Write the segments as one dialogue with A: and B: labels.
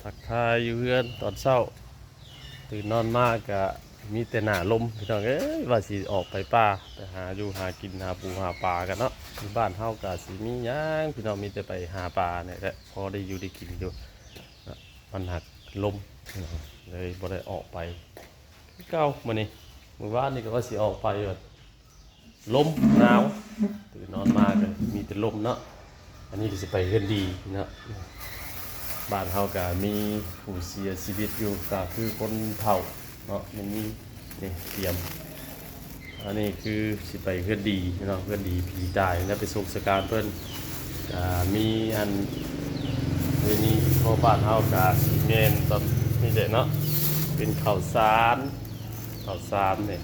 A: ทักทายอยู่เพื่อนตอนเช้าตื่นนอนมากกะมีแต่หน้าลมพี่น้องเอ้ยว่าสิออกไปป่าไปหาอยู่หากินหาปูหาปลากันเนาะที่บ้านเฮากะสิมีหยังพี่น้องมีแต่ไปหาปลาเนี่ยแหละพอได้อยู่ได้กินอยู่นะมันหักลมพี่น้องเลยบ่ได้ออกไปคือเก่ามื้อนี้มื้อวานนี่ก็ว่าสิออกไปว่าลมหนาวตื่นนอนมาก็มีแต่ลมเนาะอันนี้ก็สิไปเฮือนดีเนาะ บ้านเฮาก็มีผู้เสียชีวิตอยู่ก็คือคนเฒ่าเนาะมันมีนี่เตรียมอันนี้คือสิไปเพื่อนดีเนาะเพื่อนดีผีตายแล้วไปส่งสการเพิ่นก็มีอันเดี๋ยวนี้พ่อบ้านเฮาก็สิแม่นตอนนี่แหละเนาะเป็นข้าวสารเนี่ย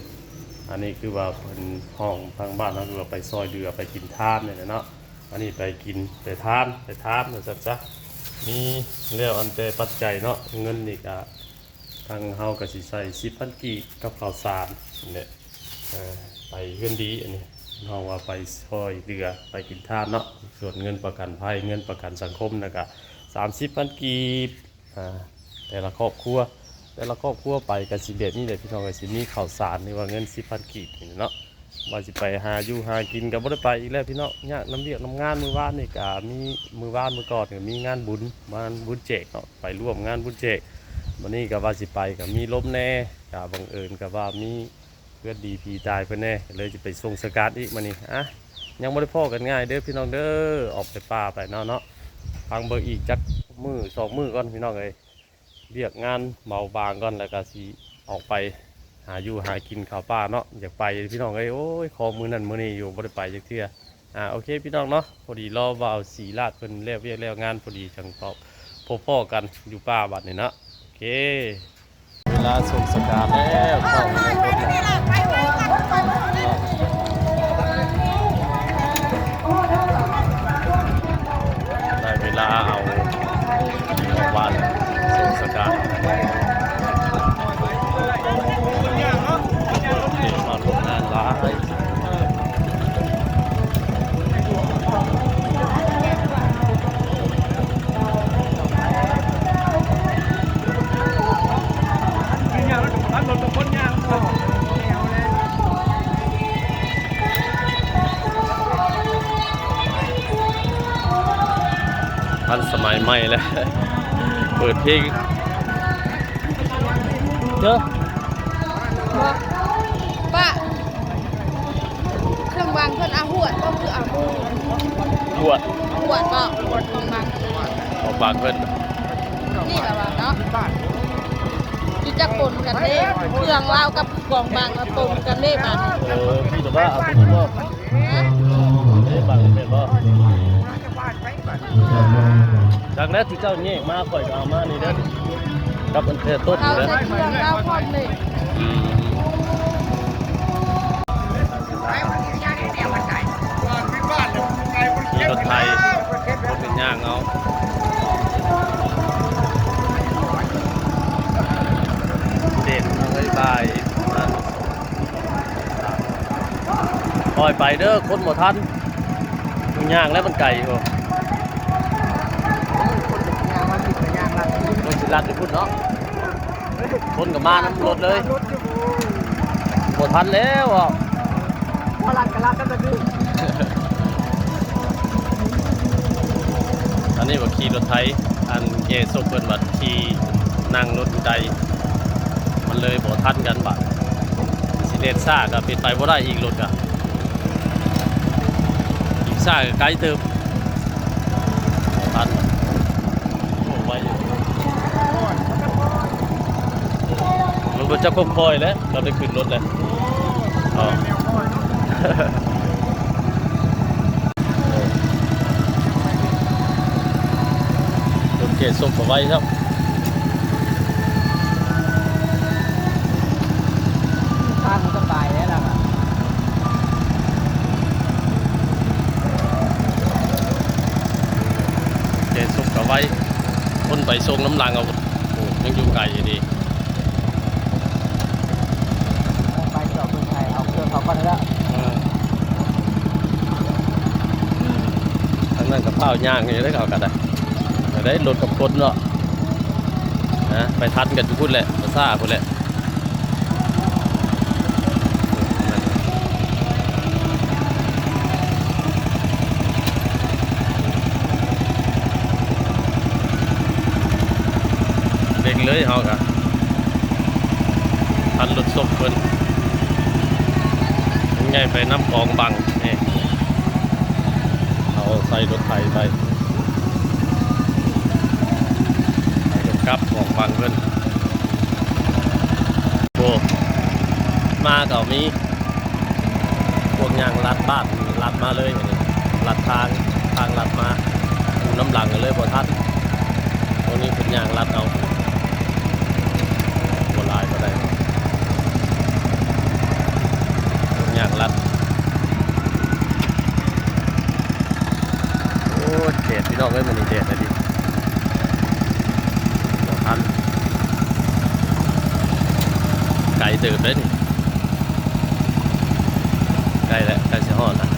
A: อันนี้คือว่าเพิ่นห้องทางบ้านเฮาคือว่าไปซอยเรือไปกินทานเนี่ยเนาะอันนี้ไปกินไปทานว่าซั่นซะ มีเรียกอันเตปัจจัยเนาะเงินนี่ก็ทางเฮาก็สิใส่10,000กีบกับข้าวสารเนี่ยไปเงินดีอันนี้เฮาว่าไปซอยเรือไปกินทานเนาะส่วนเงินประกันภัยเงินประกันสังคมนะก็30,000กีบแต่ละครอบครัวไปกันสิเบ็ดนี่แหละพี่น้องก็สิมีข้าวสารนี่ว่าเงิน10,000กีบนี่เนาะว่าสิไปหาอยู่หากินก็บ่ได้ไปอีกแล้วพี่น้องยากน้ำเรียกน้ำงานมื้อวานนี่ก็มีมื้อวานมื้อก่อนก็มีงานบุญแจกเนาะไปร่วมงานบุญแจกวันนี้ก็ว่าสิไปก็มีลมแน่ก็บังเอิญก็ว่ามีเพื่อนดีผีตายเพิ่นแน่เลยจะไปส่งสกัดอีกมื้อนี้ยังบ่ได้พ้อกันง่ายเด้อพี่น้องเด้อออกไปป่าไปเนาะฟังเบิ่งอีกจักมื้อ2มื้อก่อนพี่น้องเอ้ยเรียกงานเบาบางก่อนแล้วก็สิออกไปหาอยู่หากินข้าวป่าเนาะอยากไปพี่น้องเอ้ยโอ้ยขอมือนั่นมือนี้อยู่บ่ได้ไปจักเทื่อโอเคพี่น้องเนาะพอดีรอว่าเอาสีลาดเพิ่นแล้วเวียกแล้วงานพอดีจังตอบพบพ่อกันอยู่ป่าบัดนี้เนาะโอเคเวลาส่งสการแล้วเข้าในรถได้เวลาเอาบ้านส่งสการมาลงงานร้ายทันสมัยใหม่แล้วเปิดเพลงเยอะ
B: ป้าเครื่องวางเพิ่นอาหวดก็คืออามู
A: บวช
B: ก็หวดของบาง
A: ออกบางเพิ่น
B: นี่แหละว่าเนาะที่จะปนกันเด้เครื่องลาวกับกองบางมาปนกันเด้บาด
A: พี่จะว่าเอาไปบ่บางเป็นบ่จากนั้นที่เจ้าแยกมาข่อยก็เอามานี่เด้อกับอันเทต้นนี่เด้อ
B: เอาใส่เครื่องลาวพร้อมเลย
A: ขี่รถไทยรถเป็นย่างเอาเด็ดเอาไว้บายปล่อยไปเด้อคนหมดทันมันย่างแล้วมันไก่อยู่คนสิลัดไปพุ่นเนาะคนกับมาน้ำรถเลยหมดทันแล้วอ่ะ
B: พอลัดกันลัดกันไปดิ
A: อันนี้ว่าขี่รถไทยอันเกศเพิ่นว่าขี่นั่งรถใดมันเลยบ่ทันกันบัดสิเลนซ่าก็เป็นไปบ่ได้อีกรถอ่ะอีกซ่าก็ไกลเติมบ่ทันโอ้ไว้มันบ่จะคงคอยแล้วเราได้ขึ้นรถแล้วอ๋อเกศส่งมาไว้ครับ
B: ทางสบายแล้วล่ะ
A: เกศส่งมาไว้คนไปส่งน้ำลังเอาโอ้ยังอยู่ไกลอยู่ดี
B: ไปจอดเมืองไทยเอาเครื่องเขาก็ได้แล้ว
A: ทั้งนั้นกับข้าวย่างนี่ได้เขากันได้รถกับคนเนาะ นะไปทันกันทุกคนแหละภาษาคนแหละเด็กเลยเฮากะทันรถศพเพิ่นยังไงไปน้ำคลองบังนี่เอาใส่รถไถไปครับของบังเพิ่นโอ้มาเก่ามีพวกยางลัดบ้านลัดมาเลยอย่างนี้ลัดทางลัดมาดูน้ำหลังกันเลยบ่ทันตรงนี้เป็นยางลัดเอาบ่ลายก็ได้พวกยางลัดโอ้เด็ดพี่น้องเอ้ยมันนี่เด็ดเลยดิไก่ตื่นเลยนี่ไก่แล้วไก่จะหอดนะ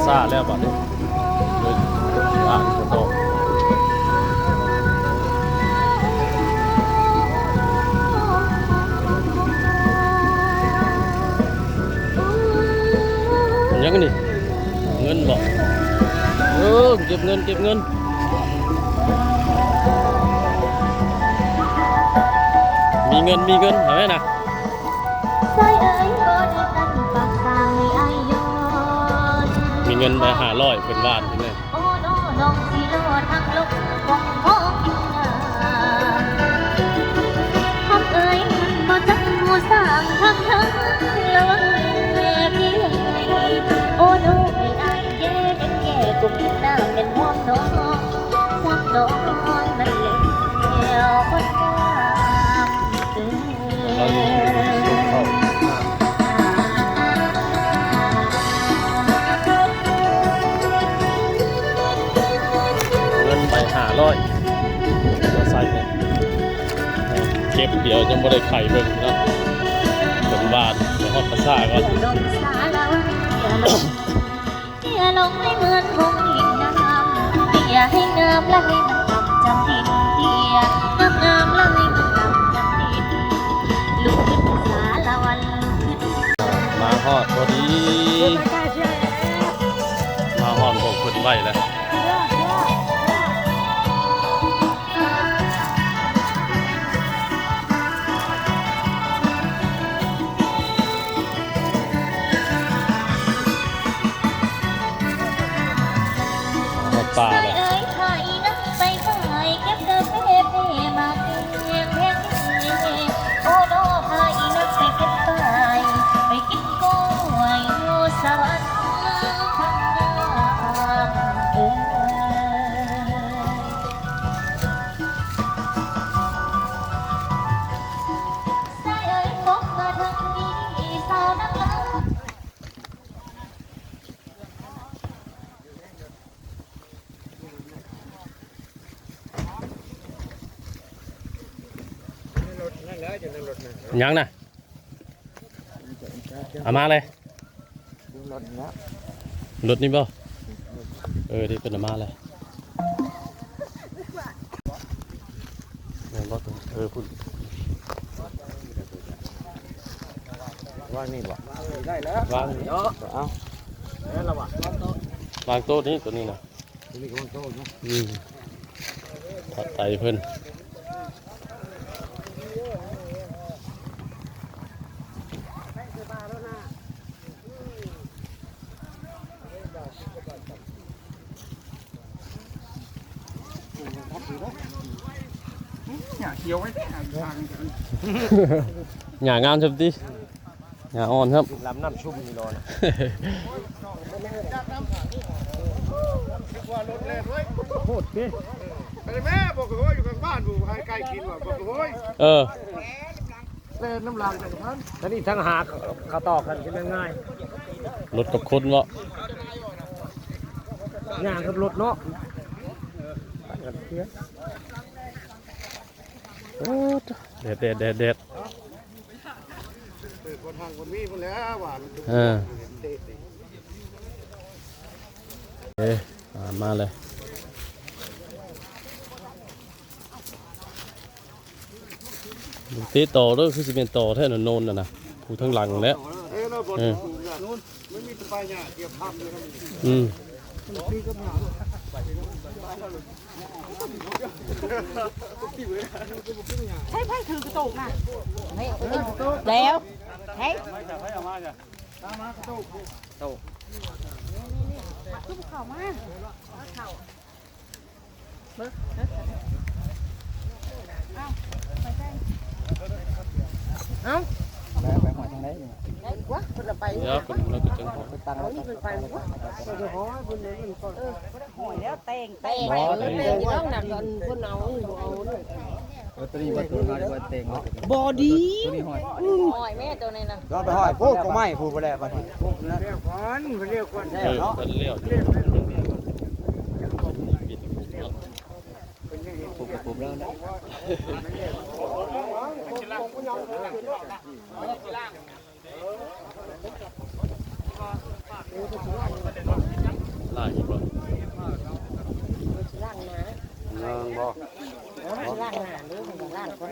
A: ซาแล้วบัดนี้เลยอ่านกระโตยังนี่เงินบอกเก็บเงินมีเงินเห็นไหมนะมีเงินไป500เป็นบ้านใช่ไหมเราใส่เนี่ยเก็บเดี๋ยวยังไม่ได้ไข่เบิ่งนะเป็นบานเดี๋ยวฮอดภาษาก่อน
B: อย่าลงให้เหมือนคงหินน้ำอย่าให้งามและให้มันต่ำจำดินเดียงามและให้มันต่ำจำดินลุกขึ้นสาละวันลุกขึ้น
A: มาฮอดพอดีมาฮอดบอกคนไว้แล้วป่าเลย
B: ไปไปเก็บเดินไปเพ่มาเพียงแค่โอ้โดพายนักไปเก็บไปกินกล้วยอยู่สวรรค์สายเอ้ยพบมาทั้งนี้สาวนักเลง
A: ยังนะเอามาเลยรถนี่บ่ที่เป็นเอามาเลยเนี่ยรถพุ่น
C: ว่างนี่บ่ได้แล้ว
A: วาง
C: เนาะเอาแล้วล่ะ
A: วางโต๊ะนี้ตัวนี้นะ
C: นี่ก็วางโต๊ะเนาะ
A: ถัดไตเพิ่น
C: เขียวไว้
A: หญ้างามจังติหญ้าอ่อนครับ
C: ลำน้ำชุ่มนี่รอนะโคตรพี่ไปแม่บอกว่าอยู่กับบ้านอยู่ให้ไก่กินว่ะบอกว่า เล่นน้ำลายจากพันแต่นี่ทั้งหากเขาต่อกันใช่ง่าย
A: รถกับคนวะ
C: ย่างกับรถเนาะ
A: เด็ดเด็ดเด็ดเด็ด
C: คนทางคนมีคนแล้วว่า
A: เอ๊ะมาเลยดูตีโตด้วยคือสิเป็นโตแท่นนนน่ะนะผู้ทั้งหลังแล้ว
C: เราบนนู้นไม่มีสบายเนี่ยเกี่ยวพับเลย
A: อืม
B: ใช่ไพ่ถือกระตุกนะแล้วเฮ้ยขึ้นเข่ามาเอ้า
C: ไปหอยทางไหน
B: ได้กว่าคนละไป
A: เดี๋ยวคนเราก็จังหวะ
C: ตังค์
B: นี่เป็นไปกว่า
C: จะหอยคนนี้มันก็
B: หอยแล้วเต่งไปอยู่ต้องหนักกันคนเอา
C: ตัวนี้ว่าตัวนี้ว่าเต็ง
B: บอดี้
C: ตัวนี้หอย
B: หอยแม่ตัวนี้นะ
C: เราไปหอยพวกก็ไม่พูดไปแล้วไปพวกนั้นเรียกควันเรียกควัน
A: เป็นเลี้ยว
C: พูดกับผมแล้วนะ
A: ล่าอีกบ่
B: ล่างหนา
C: เงินบ่
B: ล่างหนาหรือมันล่างคน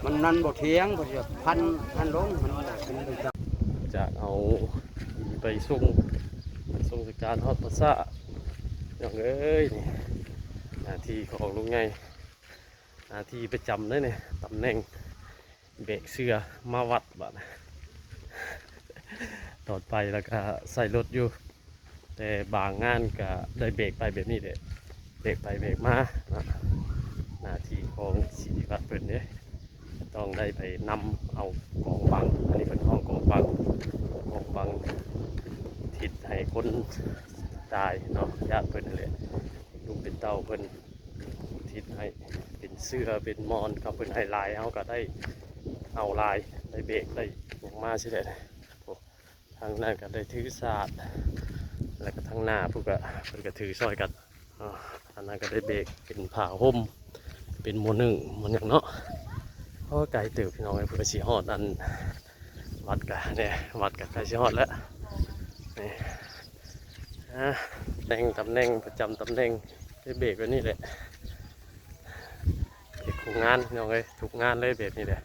C: มันนั่นบ่เทียงบ่จะพันลงมันเป็นไปจับ
A: จะเอาไปส่งสการฮอดภาษาอย่างเอ้ยนี่หน้าที่ของลุงไงหน้าที่ประจำเลยเนี่ยตำแหน่งเบรกเสื้อมาวัดบัดตอดไปแล้วก็ใส่รถอยู่แต่บางงานก็ได้เบรกไปแบบนี้เด็เบรกไปเบรกมานะหน้าที่ของสีวัดเปิดเนี่ยต้องได้ไปนำเอากองบังอันนี้เป็นห้องกองบังทิศให้คนตายเนาะญาติเพิ่นนั่นแหละลูกเป็นเต้าเพิ่นทิศให้เป็นเสื้อเป็นมอนกับเพิ่นให้ลายเอาก็ได้เอาลายได้เบรกได้อย่างมาสิเด็ดทางนั้นก็ได้ถือศาสตร์แล้วก็ทางหน้าพวกก็เพิ่นก็ถือซอยกันอันนั้นก็ได้เบรกเป็นผ้าห่มเป็นหมวหนึ่งหมวอย่างเนาะเพราะไกลเติบพี่น้องไอ้เพื่อสีฮอดอันวัดกันเนี่ยวัดกับไกลสีฮอดแล้วนี่ตำแหน่งประจำตำแหน่งได้เบรกไว้นี่แหละเบรกของงานพี่น้องเลยทุกงานเลยเบรกนี่แหละ